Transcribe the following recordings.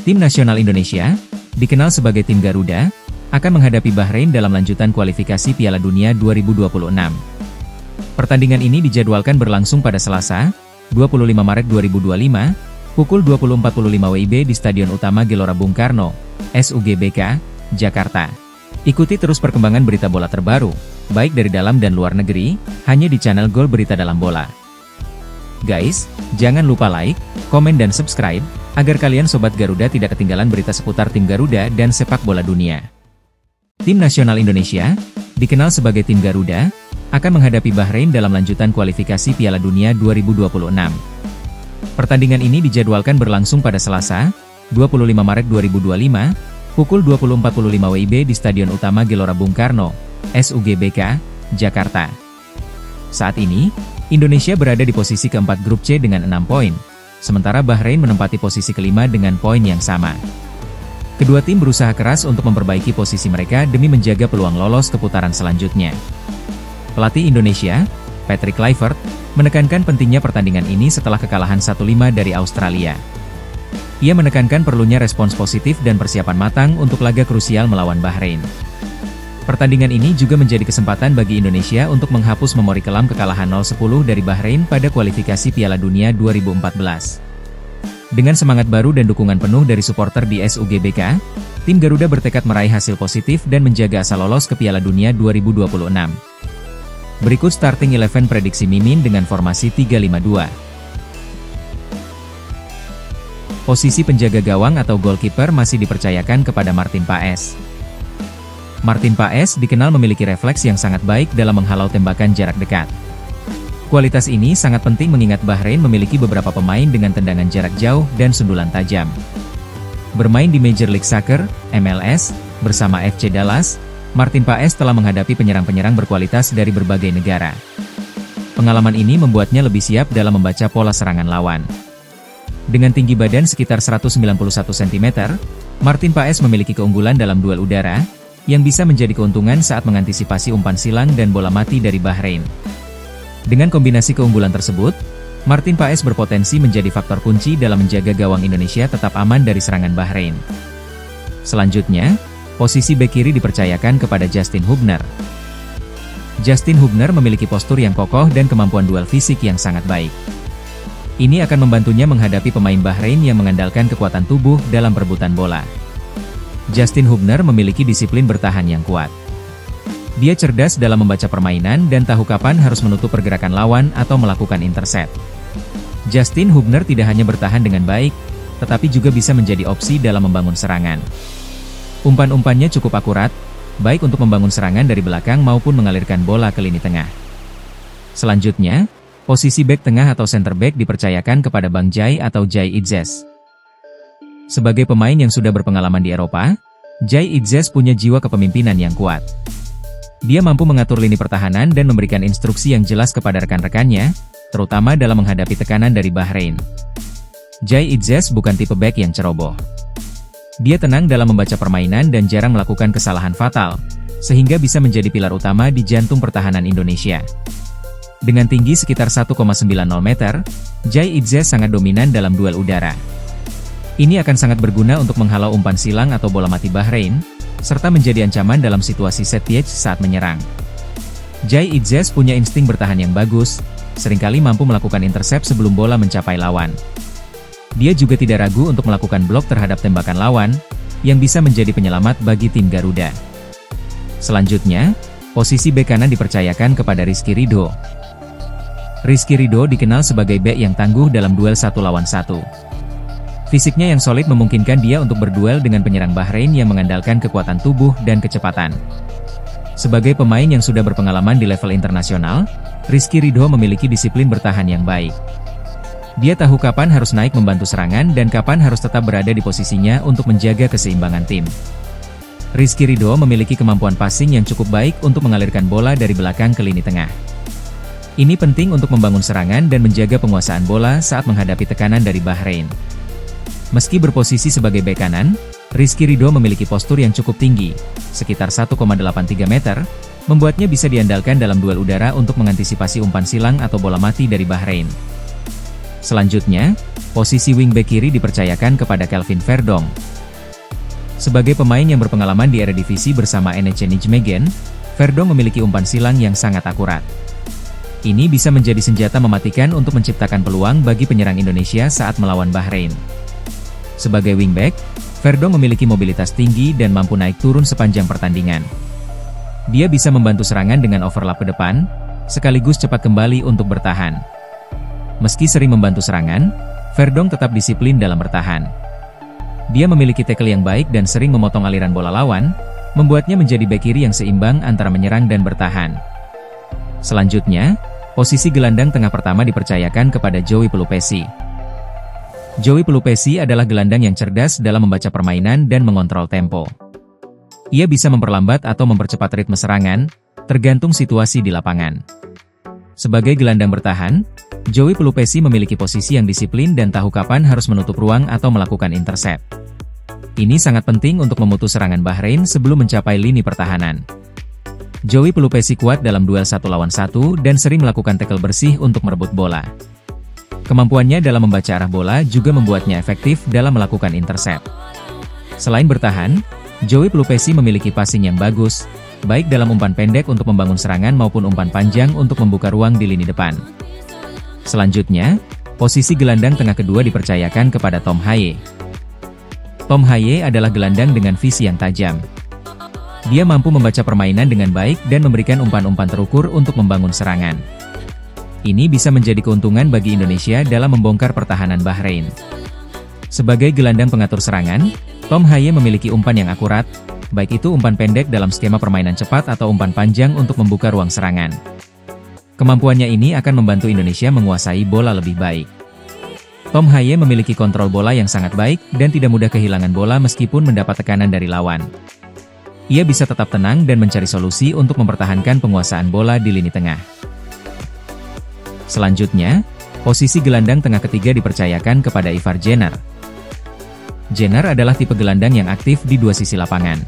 Tim nasional Indonesia, dikenal sebagai Tim Garuda, akan menghadapi Bahrain dalam lanjutan kualifikasi Piala Dunia 2026. Pertandingan ini dijadwalkan berlangsung pada Selasa, 25 Maret 2025, pukul 20.45 WIB di Stadion Utama Gelora Bung Karno, SUGBK, Jakarta. Ikuti terus perkembangan berita bola terbaru, baik dari dalam dan luar negeri, hanya di channel Gol Berita Dalam Bola. Guys, jangan lupa like, komen dan subscribe, agar kalian Sobat Garuda tidak ketinggalan berita seputar tim Garuda dan sepak bola dunia. Tim nasional Indonesia, dikenal sebagai Tim Garuda, akan menghadapi Bahrain dalam lanjutan kualifikasi Piala Dunia 2026. Pertandingan ini dijadwalkan berlangsung pada Selasa, 25 Maret 2025, pukul 20.45 WIB di Stadion Utama Gelora Bung Karno, SUGBK, Jakarta. Saat ini, Indonesia berada di posisi keempat grup C dengan 6 poin, sementara Bahrain menempati posisi kelima dengan poin yang sama. Kedua tim berusaha keras untuk memperbaiki posisi mereka demi menjaga peluang lolos ke putaran selanjutnya. Pelatih Indonesia, Patrick Kluivert, menekankan pentingnya pertandingan ini setelah kekalahan 1-5 dari Australia. Ia menekankan perlunya respons positif dan persiapan matang untuk laga krusial melawan Bahrain. Pertandingan ini juga menjadi kesempatan bagi Indonesia untuk menghapus memori kelam kekalahan 0-10 dari Bahrain pada kualifikasi Piala Dunia 2014. Dengan semangat baru dan dukungan penuh dari supporter di SUGBK, tim Garuda bertekad meraih hasil positif dan menjaga asa lolos ke Piala Dunia 2026. Berikut starting 11 prediksi Mimin dengan formasi 3-5-2. Posisi penjaga gawang atau goalkeeper masih dipercayakan kepada Martin Paes. Martin Paes dikenal memiliki refleks yang sangat baik dalam menghalau tembakan jarak dekat. Kualitas ini sangat penting mengingat Bahrain memiliki beberapa pemain dengan tendangan jarak jauh dan sundulan tajam. Bermain di Major League Soccer, MLS, bersama FC Dallas, Martin Paes telah menghadapi penyerang-penyerang berkualitas dari berbagai negara. Pengalaman ini membuatnya lebih siap dalam membaca pola serangan lawan. Dengan tinggi badan sekitar 191 cm, Martin Paes memiliki keunggulan dalam duel udara, yang bisa menjadi keuntungan saat mengantisipasi umpan silang dan bola mati dari Bahrain. Dengan kombinasi keunggulan tersebut, Martin Paes berpotensi menjadi faktor kunci dalam menjaga gawang Indonesia tetap aman dari serangan Bahrain. Selanjutnya, posisi bek kiri dipercayakan kepada Justin Hubner. Justin Hubner memiliki postur yang kokoh dan kemampuan duel fisik yang sangat baik. Ini akan membantunya menghadapi pemain Bahrain yang mengandalkan kekuatan tubuh dalam perebutan bola. Justin Hubner memiliki disiplin bertahan yang kuat. Dia cerdas dalam membaca permainan dan tahu kapan harus menutup pergerakan lawan atau melakukan intercept. Justin Hubner tidak hanya bertahan dengan baik, tetapi juga bisa menjadi opsi dalam membangun serangan. Umpan-umpannya cukup akurat, baik untuk membangun serangan dari belakang maupun mengalirkan bola ke lini tengah. Selanjutnya, posisi bek tengah atau center back dipercayakan kepada Bang Jai atau Jai Itzes. Sebagai pemain yang sudah berpengalaman di Eropa, Jai Itzes punya jiwa kepemimpinan yang kuat. Dia mampu mengatur lini pertahanan dan memberikan instruksi yang jelas kepada rekan-rekannya, terutama dalam menghadapi tekanan dari Bahrain. Jai Itzes bukan tipe bek yang ceroboh. Dia tenang dalam membaca permainan dan jarang melakukan kesalahan fatal, sehingga bisa menjadi pilar utama di jantung pertahanan Indonesia. Dengan tinggi sekitar 1,90 meter, Jai Itzes sangat dominan dalam duel udara. Ini akan sangat berguna untuk menghalau umpan silang atau bola mati Bahrain, serta menjadi ancaman dalam situasi set piece saat menyerang. Jai Itzes punya insting bertahan yang bagus, seringkali mampu melakukan intercept sebelum bola mencapai lawan. Dia juga tidak ragu untuk melakukan blok terhadap tembakan lawan, yang bisa menjadi penyelamat bagi tim Garuda. Selanjutnya, posisi bek kanan dipercayakan kepada Rizky Ridho. Rizky Ridho dikenal sebagai bek yang tangguh dalam duel 1 lawan 1. Fisiknya yang solid memungkinkan dia untuk berduel dengan penyerang Bahrain yang mengandalkan kekuatan tubuh dan kecepatan. Sebagai pemain yang sudah berpengalaman di level internasional, Rizky Ridho memiliki disiplin bertahan yang baik. Dia tahu kapan harus naik membantu serangan dan kapan harus tetap berada di posisinya untuk menjaga keseimbangan tim. Rizky Ridho memiliki kemampuan passing yang cukup baik untuk mengalirkan bola dari belakang ke lini tengah. Ini penting untuk membangun serangan dan menjaga penguasaan bola saat menghadapi tekanan dari Bahrain. Meski berposisi sebagai bek kanan, Rizky Ridho memiliki postur yang cukup tinggi, sekitar 1,83 meter, membuatnya bisa diandalkan dalam duel udara untuk mengantisipasi umpan silang atau bola mati dari Bahrain. Selanjutnya, posisi wingback kiri dipercayakan kepada Kelvin Verdonk. Sebagai pemain yang berpengalaman di Eredivisie bersama NEC Nijmegen, Verdonk memiliki umpan silang yang sangat akurat. Ini bisa menjadi senjata mematikan untuk menciptakan peluang bagi penyerang Indonesia saat melawan Bahrain. Sebagai wingback, Verdonk memiliki mobilitas tinggi dan mampu naik turun sepanjang pertandingan. Dia bisa membantu serangan dengan overlap ke depan, sekaligus cepat kembali untuk bertahan. Meski sering membantu serangan, Verdonk tetap disiplin dalam bertahan. Dia memiliki tackle yang baik dan sering memotong aliran bola lawan, membuatnya menjadi bek kiri yang seimbang antara menyerang dan bertahan. Selanjutnya, posisi gelandang tengah pertama dipercayakan kepada Joey Pelupessy. Joey Pelupessy adalah gelandang yang cerdas dalam membaca permainan dan mengontrol tempo. Ia bisa memperlambat atau mempercepat ritme serangan, tergantung situasi di lapangan. Sebagai gelandang bertahan, Joey Pelupessy memiliki posisi yang disiplin dan tahu kapan harus menutup ruang atau melakukan intercept. Ini sangat penting untuk memutus serangan Bahrain sebelum mencapai lini pertahanan. Joey Pelupessy kuat dalam duel 1 lawan 1 dan sering melakukan tackle bersih untuk merebut bola. Kemampuannya dalam membaca arah bola juga membuatnya efektif dalam melakukan intercept. Selain bertahan, Joey Pelupessy memiliki passing yang bagus, baik dalam umpan pendek untuk membangun serangan maupun umpan panjang untuk membuka ruang di lini depan. Selanjutnya, posisi gelandang tengah kedua dipercayakan kepada Tom Haye. Tom Haye adalah gelandang dengan visi yang tajam. Dia mampu membaca permainan dengan baik dan memberikan umpan-umpan terukur untuk membangun serangan. Ini bisa menjadi keuntungan bagi Indonesia dalam membongkar pertahanan Bahrain. Sebagai gelandang pengatur serangan, Tom Haye memiliki umpan yang akurat, baik itu umpan pendek dalam skema permainan cepat atau umpan panjang untuk membuka ruang serangan. Kemampuannya ini akan membantu Indonesia menguasai bola lebih baik. Tom Haye memiliki kontrol bola yang sangat baik dan tidak mudah kehilangan bola meskipun mendapat tekanan dari lawan. Ia bisa tetap tenang dan mencari solusi untuk mempertahankan penguasaan bola di lini tengah. Selanjutnya, posisi gelandang tengah ketiga dipercayakan kepada Ivar Jenner. Jenner adalah tipe gelandang yang aktif di dua sisi lapangan.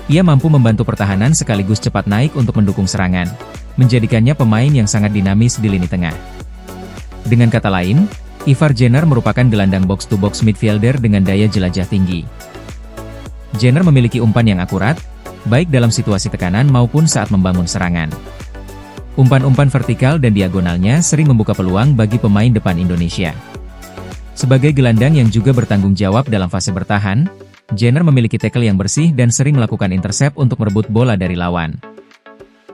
Ia mampu membantu pertahanan sekaligus cepat naik untuk mendukung serangan, menjadikannya pemain yang sangat dinamis di lini tengah. Dengan kata lain, Ivar Jenner merupakan gelandang box-to-box midfielder dengan daya jelajah tinggi. Jenner memiliki umpan yang akurat, baik dalam situasi tekanan maupun saat membangun serangan. Umpan-umpan vertikal dan diagonalnya sering membuka peluang bagi pemain depan Indonesia. Sebagai gelandang yang juga bertanggung jawab dalam fase bertahan, Jenner memiliki tackle yang bersih dan sering melakukan intercept untuk merebut bola dari lawan.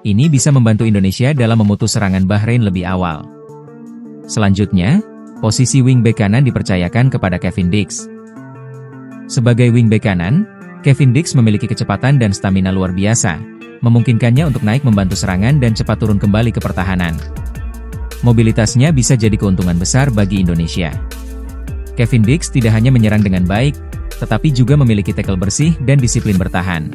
Ini bisa membantu Indonesia dalam memutus serangan Bahrain lebih awal. Selanjutnya, posisi wingback kanan dipercayakan kepada Kevin Dix. Sebagai wingback kanan, Kevin Dix memiliki kecepatan dan stamina luar biasa, memungkinkannya untuk naik membantu serangan dan cepat turun kembali ke pertahanan. Mobilitasnya bisa jadi keuntungan besar bagi Indonesia. Kevin Dix tidak hanya menyerang dengan baik, tetapi juga memiliki tackle bersih dan disiplin bertahan.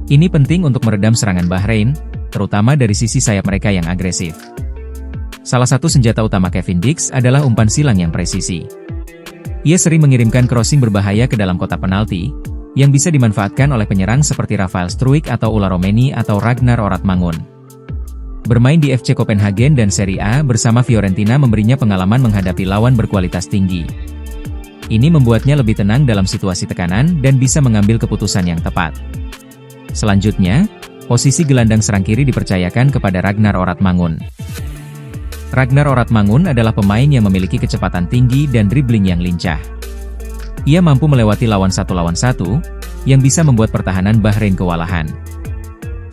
Ini penting untuk meredam serangan Bahrain, terutama dari sisi sayap mereka yang agresif. Salah satu senjata utama Kevin Dix adalah umpan silang yang presisi. Ia sering mengirimkan crossing berbahaya ke dalam kotak penalti, yang bisa dimanfaatkan oleh penyerang seperti Rafael Struijk atau Ola Romeni atau Ragnar Oratmangun. Bermain di FC Copenhagen dan Serie A bersama Fiorentina memberinya pengalaman menghadapi lawan berkualitas tinggi. Ini membuatnya lebih tenang dalam situasi tekanan dan bisa mengambil keputusan yang tepat. Selanjutnya, posisi gelandang serang kiri dipercayakan kepada Ragnar Oratmangun. Ragnar Oratmangun adalah pemain yang memiliki kecepatan tinggi dan dribbling yang lincah. Ia mampu melewati lawan 1 lawan 1, yang bisa membuat pertahanan Bahrain kewalahan.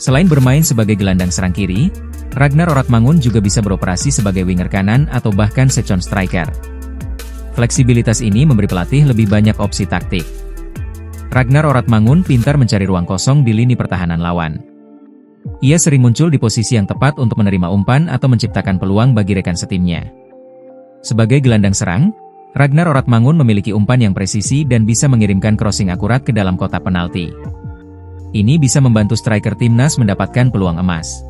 Selain bermain sebagai gelandang serang kiri, Ragnar Oratmangun juga bisa beroperasi sebagai winger kanan atau bahkan second striker. Fleksibilitas ini memberi pelatih lebih banyak opsi taktik. Ragnar Oratmangun pintar mencari ruang kosong di lini pertahanan lawan. Ia sering muncul di posisi yang tepat untuk menerima umpan atau menciptakan peluang bagi rekan setimnya. Sebagai gelandang serang, Ragnar Oratmangun memiliki umpan yang presisi dan bisa mengirimkan crossing akurat ke dalam kotak penalti. Ini bisa membantu striker timnas mendapatkan peluang emas.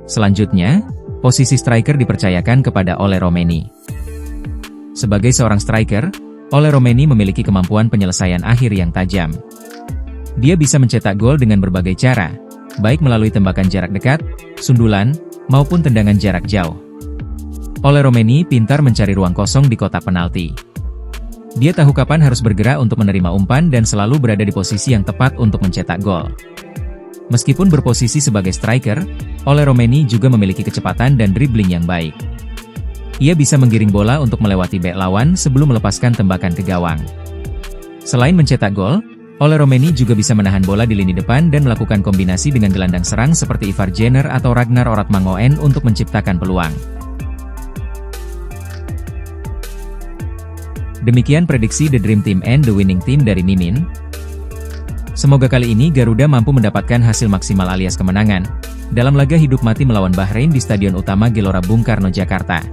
Selanjutnya, posisi striker dipercayakan kepada Ola Romeni. Sebagai seorang striker, Ola Romeni memiliki kemampuan penyelesaian akhir yang tajam. Dia bisa mencetak gol dengan berbagai cara, baik melalui tembakan jarak dekat, sundulan, maupun tendangan jarak jauh. Ole Romeni pintar mencari ruang kosong di kotak penalti. Dia tahu kapan harus bergerak untuk menerima umpan dan selalu berada di posisi yang tepat untuk mencetak gol. Meskipun berposisi sebagai striker, Ole Romeni juga memiliki kecepatan dan dribbling yang baik. Ia bisa menggiring bola untuk melewati bek lawan sebelum melepaskan tembakan ke gawang. Selain mencetak gol, Ole Romeni juga bisa menahan bola di lini depan dan melakukan kombinasi dengan gelandang serang seperti Ivar Jenner atau Ragnar Oratmangoen untuk menciptakan peluang. Demikian prediksi The Dream Team and the Winning Team dari Mimin. Semoga kali ini Garuda mampu mendapatkan hasil maksimal alias kemenangan dalam laga hidup mati melawan Bahrain di Stadion Utama Gelora Bung Karno, Jakarta.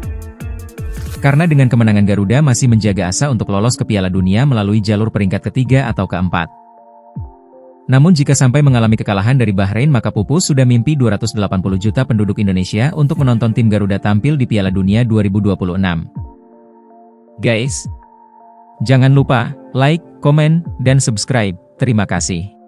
Karena dengan kemenangan Garuda masih menjaga asa untuk lolos ke Piala Dunia melalui jalur peringkat ketiga atau keempat. Namun jika sampai mengalami kekalahan dari Bahrain maka pupus sudah mimpi 280 juta penduduk Indonesia untuk menonton tim Garuda tampil di Piala Dunia 2026. Guys, jangan lupa like, komen, dan subscribe. Terima kasih.